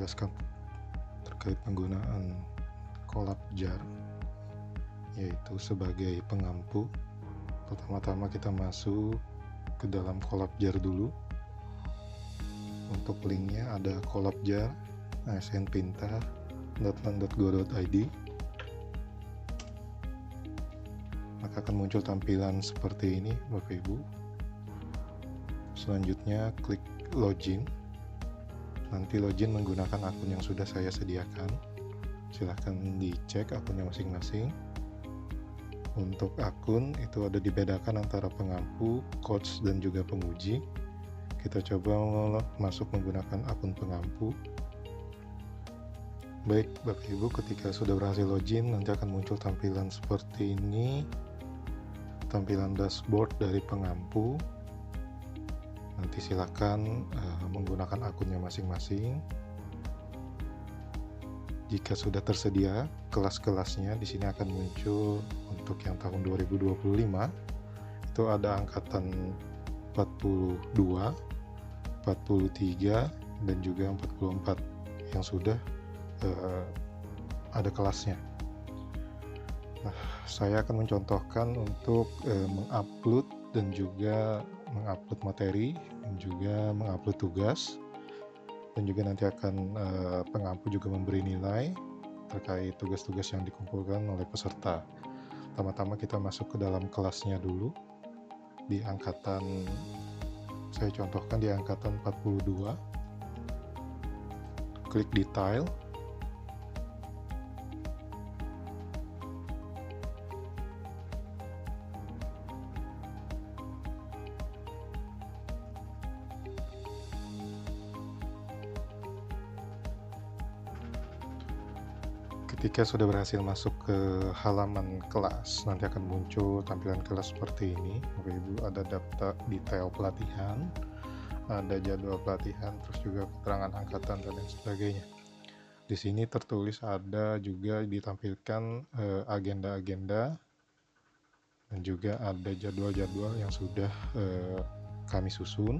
menjelaskan terkait penggunaan kolab jar, yaitu sebagai pengampu. Pertama-tama kita masuk ke dalam kolab jar dulu. Untuk linknya ada kolabjar asnpintar.lan.go.id. Maka akan muncul tampilan seperti ini Bapak Ibu. Selanjutnya klik login. Nanti login menggunakan akun yang sudah saya sediakan. Silahkan dicek akunnya masing-masing. Untuk akun itu ada dibedakan antara pengampu, coach, dan juga penguji. Kita coba masuk menggunakan akun pengampu. Baik Bapak Ibu, ketika sudah berhasil login nanti akan muncul tampilan seperti ini. Tampilan dashboard dari pengampu. Nanti silakan menggunakan akunnya masing-masing. Jika sudah tersedia kelas-kelasnya, di sini akan muncul untuk yang tahun 2025 itu ada angkatan 42, 43 dan juga 44 yang sudah ada kelasnya. Nah, saya akan mencontohkan untuk mengupload dan juga mengupload materi dan juga mengupload tugas, dan juga nanti akan pengampu juga memberi nilai terkait tugas-tugas yang dikumpulkan oleh peserta. Pertama-tama kita masuk ke dalam kelasnya dulu di angkatan, saya contohkan di angkatan 42. Klik detail. Ketika sudah berhasil masuk ke halaman kelas, nanti akan muncul tampilan kelas seperti ini. Bapak Ibu, ada daftar detail pelatihan, ada jadwal pelatihan, terus juga keterangan angkatan dan lain sebagainya. Di sini tertulis ada juga ditampilkan agenda-agenda dan juga ada jadwal-jadwal yang sudah kami susun.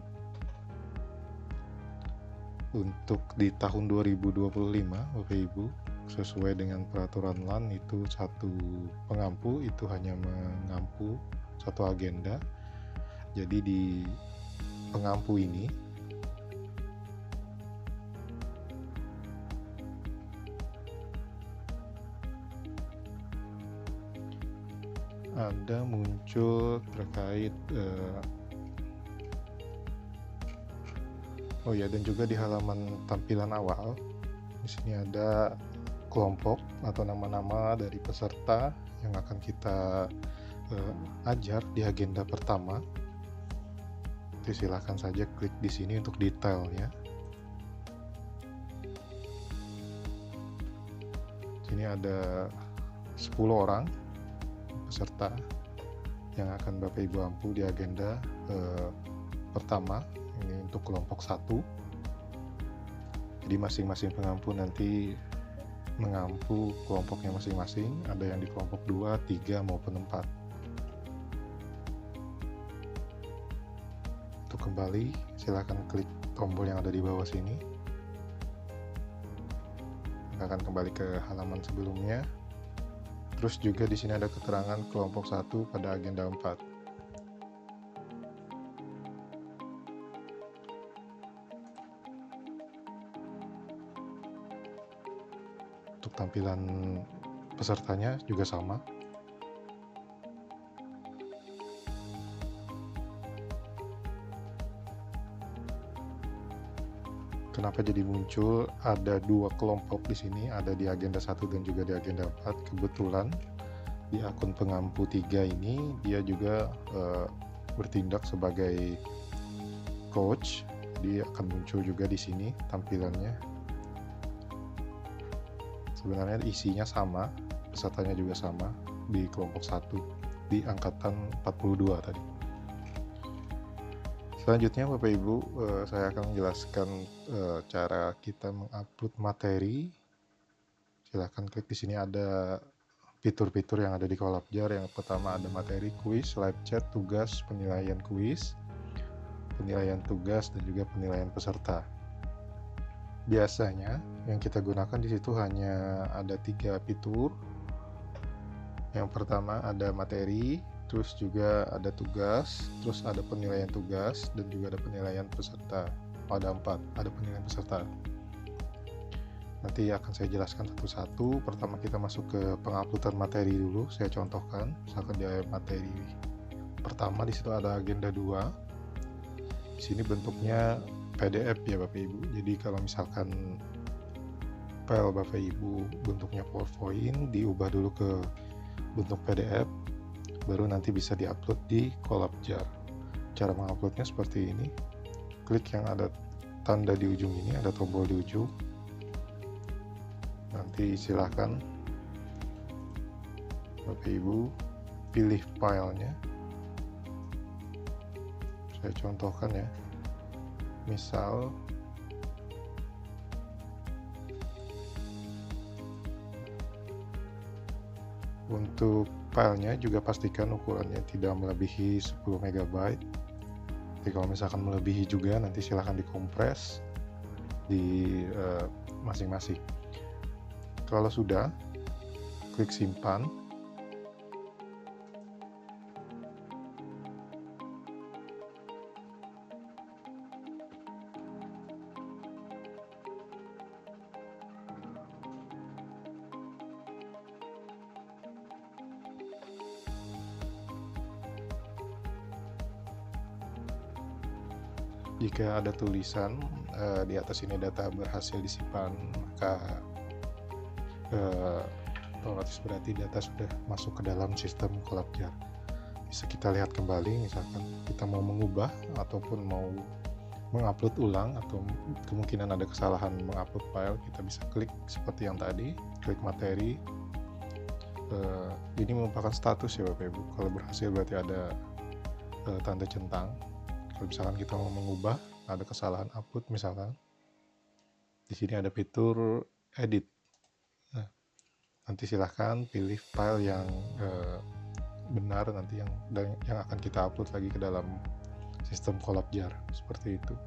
Untuk di tahun 2025 Bapak Ibu, sesuai dengan peraturan LAN itu satu pengampu itu hanya mengampu satu agenda. Jadi di pengampu ini ada muncul terkait oh ya, dan juga di halaman tampilan awal di sini ada kelompok atau nama-nama dari peserta yang akan kita ajar di agenda pertama. Jadi silahkan saja klik di sini untuk detailnya. Sini ada 10 orang peserta yang akan Bapak Ibu ampu di agenda pertama. Ini untuk kelompok 1. Jadi masing-masing pengampu nanti mengampu kelompoknya masing-masing, ada yang di kelompok 2, 3 maupun 4. Untuk kembali, silakan klik tombol yang ada di bawah sini. Akan kembali ke halaman sebelumnya. Terus juga di sini ada keterangan kelompok 1 pada agenda 4. Untuk tampilan pesertanya juga sama. Kenapa jadi muncul ada 2 kelompok di sini, ada di agenda 1 dan juga di agenda 4. Kebetulan di akun pengampu 3 ini dia juga bertindak sebagai coach. Dia akan muncul juga di sini tampilannya. Sebenarnya isinya sama, pesertanya juga sama di kelompok 1 di angkatan 42 tadi. Selanjutnya Bapak Ibu, saya akan menjelaskan cara kita mengupload materi. Silahkan klik di sini, ada fitur-fitur yang ada di kolabjar. Yang pertama ada materi, kuis, live chat, tugas, penilaian kuis, penilaian tugas, dan juga penilaian peserta. Biasanya yang kita gunakan di situ hanya ada 3 fitur. Yang pertama ada materi, terus juga ada tugas, terus ada penilaian tugas, dan juga ada penilaian peserta. Ada 4, ada penilaian peserta. Nanti akan saya jelaskan satu-satu. Pertama kita masuk ke penguploadan materi dulu. Saya contohkan, misalkan di materi pertama di situ ada agenda 2. Di sini bentuknya PDF ya Bapak Ibu. Jadi kalau misalkan file Bapak Ibu bentuknya PowerPoint, diubah dulu ke bentuk PDF, baru nanti bisa diupload di Collabjar. Cara menguploadnya seperti ini. Klik yang ada tanda di ujung ini, ada tombol di ujung. Nanti silahkan Bapak Ibu pilih filenya. Saya contohkan ya, misal untuk filenya juga pastikan ukurannya tidak melebihi 10 MB. Jadi kalau misalkan melebihi juga nanti silahkan dikompres di masing-masing. Kalau sudah, klik simpan. Jika ada tulisan di atas ini data berhasil disimpan, maka otomatis berarti data sudah masuk ke dalam sistem Collabjar. Bisa kita lihat kembali, misalkan kita mau mengubah ataupun mau mengupload ulang, atau kemungkinan ada kesalahan mengupload file, kita bisa klik seperti yang tadi, klik materi. Ini merupakan status ya Bapak Ibu. Kalau berhasil berarti ada tanda centang. Kalau misalkan kita mau mengubah, ada kesalahan upload misalkan, di sini ada fitur edit. Nah, nanti silahkan pilih file yang benar nanti yang akan kita upload lagi ke dalam sistem Collabjar, seperti itu.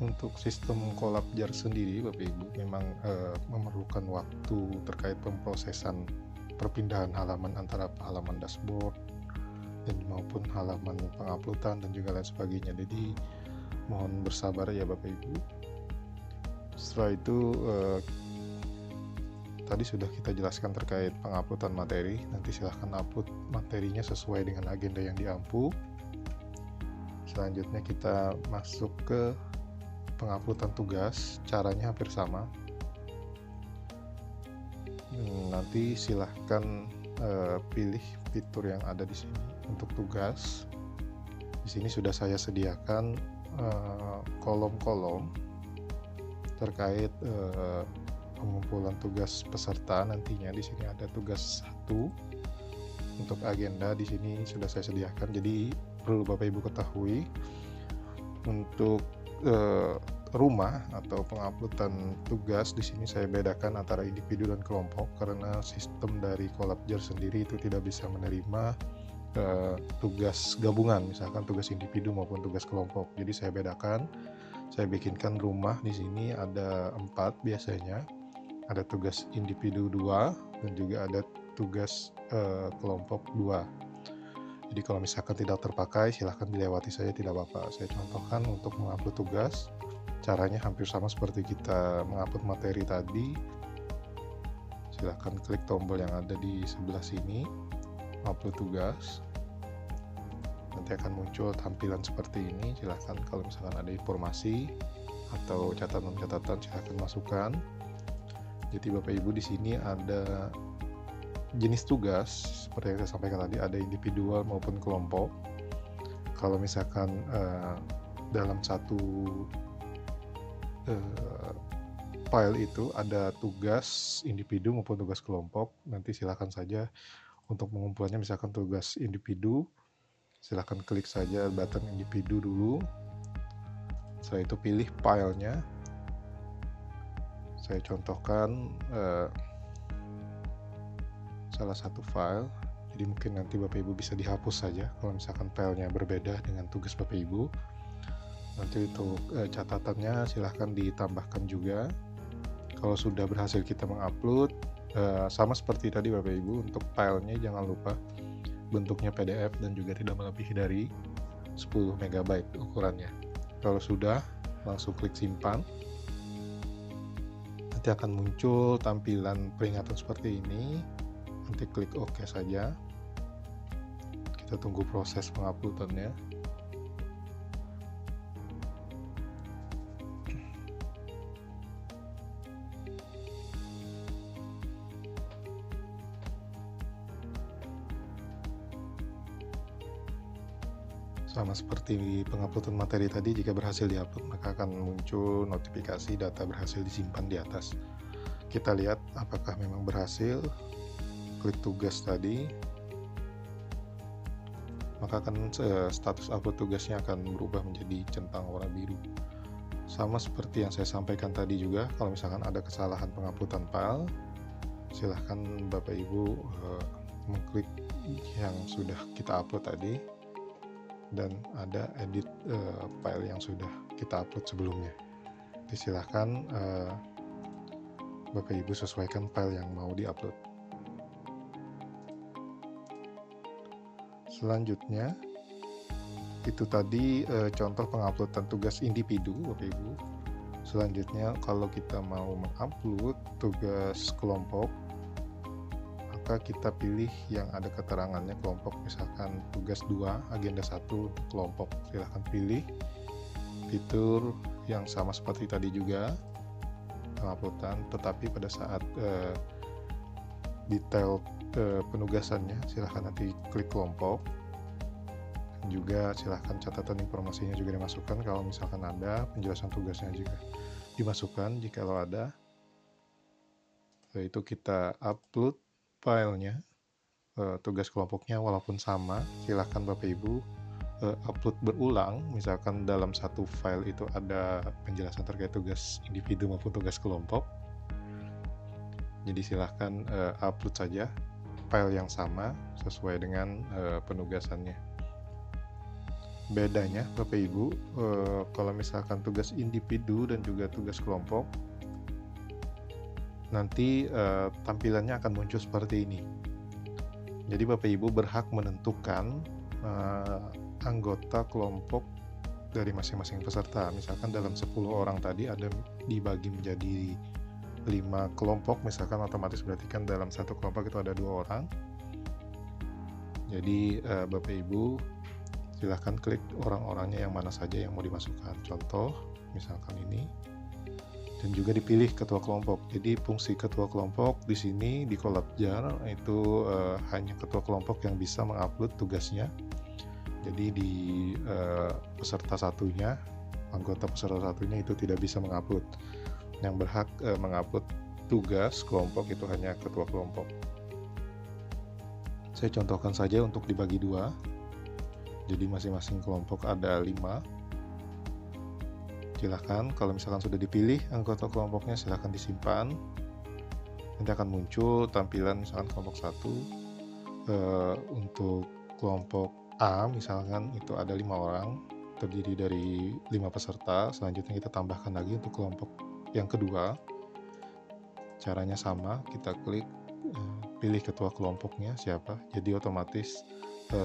Untuk sistem Collabjar sendiri Bapak Ibu memang memerlukan waktu terkait pemrosesan perpindahan halaman antara halaman dashboard dan maupun halaman penguploadan dan juga lain sebagainya. Jadi mohon bersabar ya Bapak Ibu. Setelah itu tadi sudah kita jelaskan terkait penguploadan materi. Nanti silahkan upload materinya sesuai dengan agenda yang diampu. Selanjutnya kita masuk ke penguploadan tugas. Caranya hampir sama. Nanti silahkan pilih fitur yang ada di sini untuk tugas. Di sini sudah saya sediakan kolom-kolom terkait pengumpulan tugas peserta. Nantinya di sini ada tugas 1 untuk agenda, di sini sudah saya sediakan. Jadi perlu Bapak Ibu ketahui, untuk rumah atau penguploadan tugas di sini saya bedakan antara individu dan kelompok, karena sistem dari Collabjar sendiri itu tidak bisa menerima tugas gabungan, misalkan tugas individu maupun tugas kelompok. Jadi saya bedakan, saya bikinkan rumah di sini ada 4 biasanya, ada tugas individu 2 dan juga ada tugas kelompok 2. Jadi kalau misalkan tidak terpakai, silahkan dilewati saja, tidak apa-apa. Saya contohkan untuk mengupload tugas, caranya hampir sama seperti kita mengupload materi tadi. Silahkan klik tombol yang ada di sebelah sini, upload tugas. Nanti akan muncul tampilan seperti ini. Silahkan kalau misalkan ada informasi atau catatan-catatan, silahkan masukkan. Jadi Bapak Ibu di sini ada jenis tugas seperti yang saya sampaikan tadi, ada individual maupun kelompok. Kalau misalkan dalam satu file itu ada tugas individu maupun tugas kelompok, nanti silakan saja untuk mengumpulannya. Misalkan tugas individu, silakan klik saja button individu dulu. Setelah itu pilih filenya. Saya contohkan salah satu file. Jadi mungkin nanti Bapak Ibu bisa dihapus saja kalau misalkan filenya berbeda dengan tugas Bapak Ibu. Nanti untuk catatannya silahkan ditambahkan juga. Kalau sudah berhasil kita mengupload, sama seperti tadi Bapak Ibu, untuk filenya jangan lupa bentuknya PDF dan juga tidak melebihi dari 10 MB ukurannya. Kalau sudah, langsung klik simpan. Nanti akan muncul tampilan peringatan seperti ini. Nanti klik OK saja. Kita tunggu proses penguploadannya. Sama seperti penguploadan materi tadi, jika berhasil diupload maka akan muncul notifikasi data berhasil disimpan di atas. Kita lihat apakah memang berhasil. Klik tugas tadi, maka akan status upload tugasnya akan berubah menjadi centang warna biru. Sama seperti yang saya sampaikan tadi juga, kalau misalkan ada kesalahan penguploadan file, silahkan Bapak Ibu mengklik yang sudah kita upload tadi, dan ada edit file yang sudah kita upload sebelumnya. Silahkan Bapak Ibu sesuaikan file yang mau diupload. Selanjutnya itu tadi contoh penguploadan tugas individu Bapak Ibu. Selanjutnya kalau kita mau mengupload tugas kelompok, maka kita pilih yang ada keterangannya kelompok, misalkan tugas 2 agenda 1 untuk kelompok. Silahkan pilih fitur yang sama seperti tadi juga penguploadan, tetapi pada saat detail penugasannya silahkan nanti klik kelompok. Juga silahkan catatan informasinya juga dimasukkan, kalau misalkan ada penjelasan tugasnya juga dimasukkan jikalau ada. Setelah itu kita upload filenya, tugas kelompoknya walaupun sama, silahkan Bapak Ibu upload berulang. Misalkan dalam satu file itu ada penjelasan terkait tugas individu maupun tugas kelompok, jadi silahkan upload saja file yang sama sesuai dengan penugasannya. Bedanya Bapak Ibu, kalau misalkan tugas individu dan juga tugas kelompok, nanti tampilannya akan muncul seperti ini. Jadi Bapak Ibu berhak menentukan anggota kelompok dari masing-masing peserta. Misalkan dalam 10 orang tadi ada dibagi menjadi 5 kelompok, misalkan otomatis berarti kan dalam satu kelompok itu ada 2 orang. Jadi Bapak Ibu silahkan klik orang-orangnya yang mana saja yang mau dimasukkan. Contoh misalkan ini, dan juga dipilih ketua kelompok. Jadi fungsi ketua kelompok di sini di Collabjar itu hanya ketua kelompok yang bisa mengupload tugasnya. Jadi di peserta satunya, anggota peserta satunya itu tidak bisa mengupload. Yang berhak mengupload tugas kelompok itu hanya ketua kelompok. Saya contohkan saja untuk dibagi 2. Jadi masing-masing kelompok ada 5. Silahkan kalau misalkan sudah dipilih anggota kelompoknya, silahkan disimpan. Nanti akan muncul tampilan misalkan kelompok 1, untuk kelompok A misalkan itu ada 5 orang, terdiri dari 5 peserta. Selanjutnya kita tambahkan lagi untuk kelompok yang kedua. Caranya sama, kita klik pilih ketua kelompoknya siapa, jadi otomatis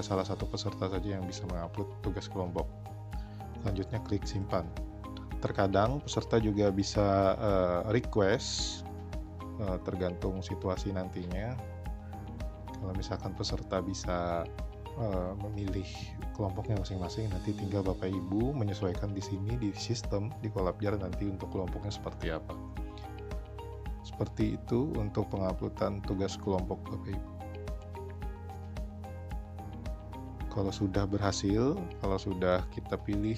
salah satu peserta saja yang bisa mengupload tugas kelompok. Selanjutnya klik simpan. Terkadang peserta juga bisa request, tergantung situasi nantinya. Kalau misalkan peserta bisa memilih kelompoknya masing-masing, nanti tinggal Bapak Ibu menyesuaikan di sini di sistem di Collabjar nanti untuk kelompoknya seperti apa. Seperti itu untuk penguploadan tugas kelompok Bapak Ibu. Kalau sudah berhasil, kalau sudah kita pilih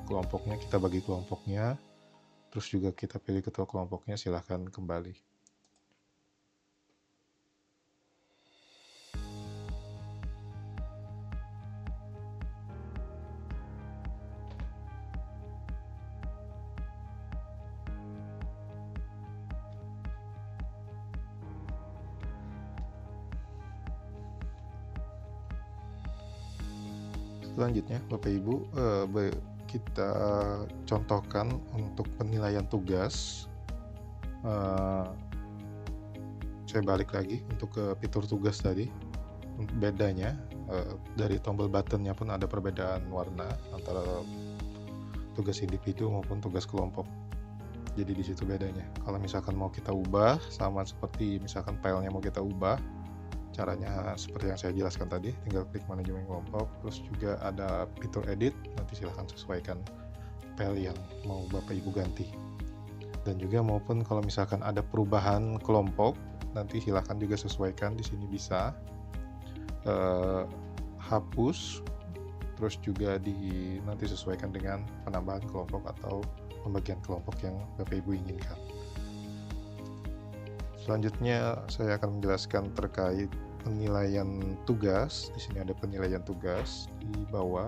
kelompoknya, kita bagi kelompoknya, terus juga kita pilih ketua kelompoknya, silahkan kembali. Selanjutnya Bapak Ibu, kita contohkan untuk penilaian tugas. Saya balik lagi untuk ke fitur tugas tadi. Bedanya dari tombol buttonnya pun ada perbedaan warna antara tugas individu maupun tugas kelompok. Jadi di situ bedanya. Kalau misalkan mau kita ubah, sama seperti misalkan filenya mau kita ubah, caranya seperti yang saya jelaskan tadi, tinggal klik manajemen kelompok, terus juga ada fitur edit, nanti silahkan sesuaikan file yang mau Bapak Ibu ganti. Dan juga maupun kalau misalkan ada perubahan kelompok, nanti silahkan juga sesuaikan, di sini bisa hapus, terus juga nanti sesuaikan dengan penambahan kelompok atau pembagian kelompok yang Bapak Ibu inginkan. Selanjutnya saya akan menjelaskan terkait penilaian tugas. Di sini ada penilaian tugas di bawah.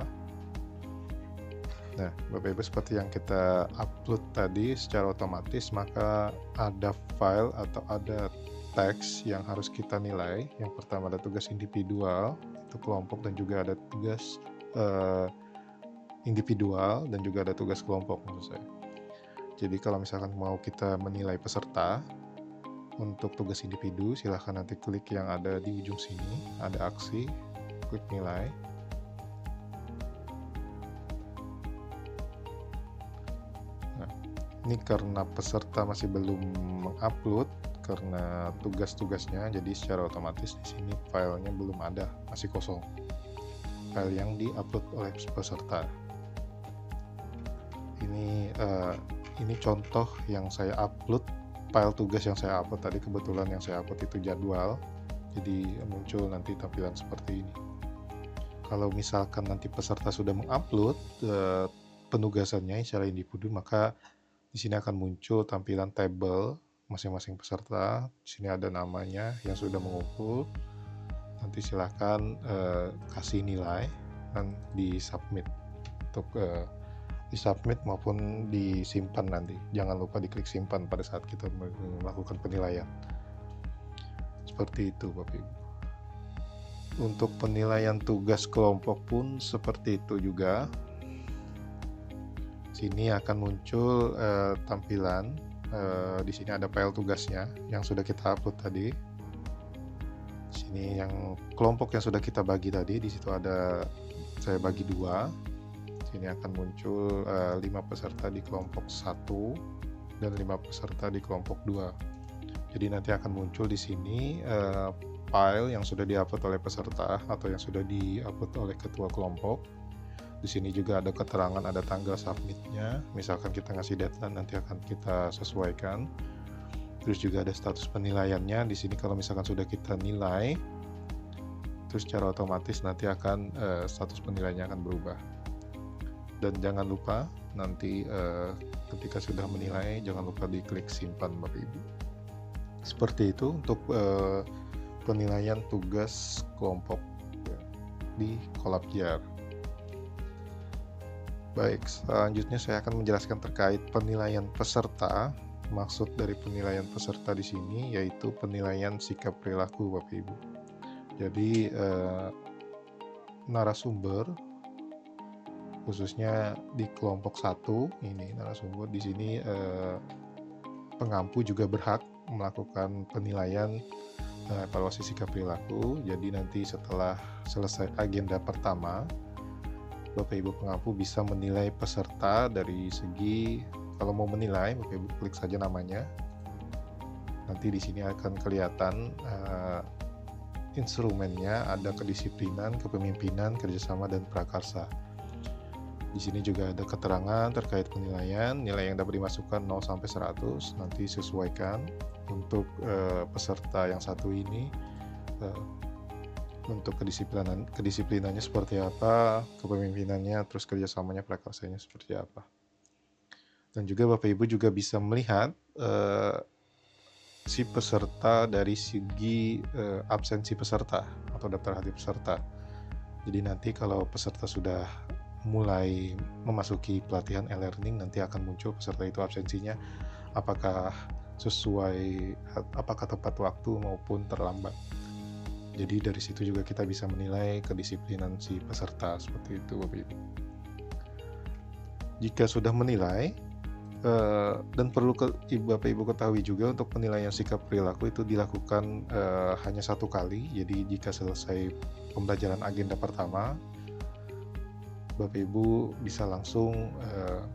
Nah, Bapak Ibu, seperti yang kita upload tadi secara otomatis, maka ada file atau ada teks yang harus kita nilai. Yang pertama ada tugas individual, itu kelompok, dan juga ada tugas individual dan juga ada tugas kelompok maksud saya. Jadi kalau misalkan mau kita menilai peserta untuk tugas individu, silahkan nanti klik yang ada di ujung sini, ada aksi, klik nilai. Nah, ini karena peserta masih belum mengupload karena tugas-tugasnya, jadi secara otomatis di sini filenya belum ada, masih kosong file yang diupload oleh peserta. Ini contoh yang saya upload, file tugas yang saya upload tadi. Kebetulan yang saya upload itu jadwal, jadi muncul nanti tampilan seperti ini. Kalau misalkan nanti peserta sudah mengupload penugasannya secara individu, maka di sini akan muncul tampilan tabel masing-masing peserta. Di sini ada namanya yang sudah mengumpul. Nanti silahkan kasih nilai dan di submit untuk disubmit maupun disimpan nanti. Jangan lupa diklik simpan pada saat kita melakukan penilaian. Seperti itu Bapak Ibu. Untuk penilaian tugas kelompok pun seperti itu juga. Sini akan muncul tampilan. Di sini ada file tugasnya yang sudah kita upload tadi. Sini yang kelompok yang sudah kita bagi tadi, di situ ada saya bagi dua. Sini akan muncul 5 peserta di kelompok 1 dan 5 peserta di kelompok 2. Jadi nanti akan muncul di sini file yang sudah diupload oleh peserta atau yang sudah diupload oleh ketua kelompok. Di sini juga ada keterangan, ada tanggal submitnya. Misalkan kita ngasih deadline, nanti akan kita sesuaikan. Terus juga ada status penilaiannya. Di sini kalau misalkan sudah kita nilai, terus secara otomatis nanti akan status penilaiannya akan berubah. Dan jangan lupa nanti ketika sudah menilai, jangan lupa diklik simpan Bapak Ibu. Seperti itu untuk penilaian tugas kelompok di Collabjar. Baik, selanjutnya saya akan menjelaskan terkait penilaian peserta. Maksud dari penilaian peserta di sini yaitu penilaian sikap perilaku Bapak Ibu. Jadi narasumber khususnya di kelompok 1 ini narasumber di sini pengampu juga berhak melakukan penilaian evaluasi sikap perilaku. Jadi nanti setelah selesai agenda pertama, Bapak Ibu pengampu bisa menilai peserta dari segi, kalau mau menilai Bapak Ibu klik saja namanya. Nanti di sini akan kelihatan instrumennya, ada kedisiplinan, kepemimpinan, kerjasama, dan prakarsa. Di sini juga ada keterangan terkait penilaian, nilai yang dapat dimasukkan 0 sampai 100, nanti sesuaikan untuk peserta yang satu ini, untuk kedisiplinannya seperti apa, kepemimpinannya, terus kerjasamanya, prakarsanya seperti apa. Dan juga Bapak Ibu juga bisa melihat si peserta dari segi absensi peserta atau daftar hadir peserta. Jadi nanti kalau peserta sudah mulai memasuki pelatihan e-learning, nanti akan muncul peserta itu absensinya apakah sesuai, apakah tepat waktu maupun terlambat. Jadi dari situ juga kita bisa menilai kedisiplinan si peserta, seperti itu Bapak Ibu. Jika sudah menilai, dan perlu Bapak Ibu ketahui juga, untuk penilaian sikap perilaku itu dilakukan hanya 1 kali. Jadi jika selesai pembelajaran agenda pertama, Bapak Ibu bisa langsung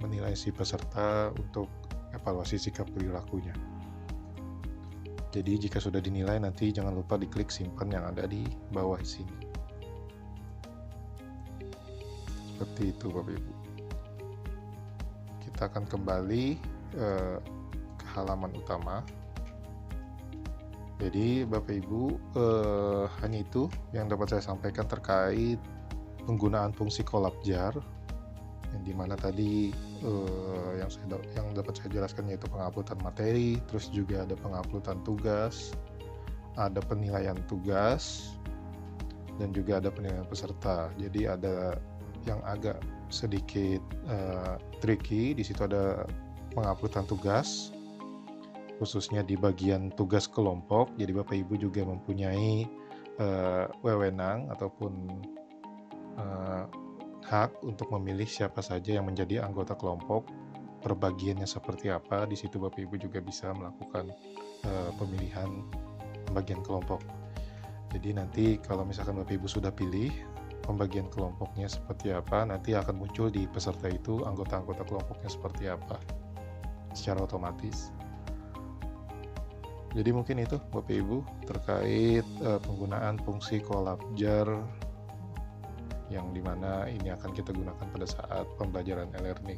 menilai si peserta untuk evaluasi sikap perilakunya. Jadi jika sudah dinilai, nanti jangan lupa diklik simpan yang ada di bawah sini. Seperti itu Bapak Ibu. Kita akan kembali ke halaman utama. Jadi Bapak Ibu, hanya itu yang dapat saya sampaikan terkait penggunaan fungsi kolab jar, yang dimana tadi yang dapat saya jelaskan yaitu penguploadan materi, terus juga ada penguploadan tugas, ada penilaian tugas, dan juga ada penilaian peserta. Jadi ada yang agak sedikit tricky. Di situ ada penguploadan tugas, khususnya di bagian tugas kelompok. Jadi Bapak Ibu juga mempunyai wewenang ataupun hak untuk memilih siapa saja yang menjadi anggota kelompok, perbagiannya seperti apa. Di situ Bapak Ibu juga bisa melakukan pemilihan pembagian kelompok. Jadi nanti kalau misalkan Bapak Ibu sudah pilih pembagian kelompoknya seperti apa, nanti akan muncul di peserta itu anggota-anggota kelompoknya seperti apa secara otomatis. Jadi mungkin itu Bapak Ibu terkait penggunaan fungsi kolab jar, yang dimana ini akan kita gunakan pada saat pembelajaran e-learning.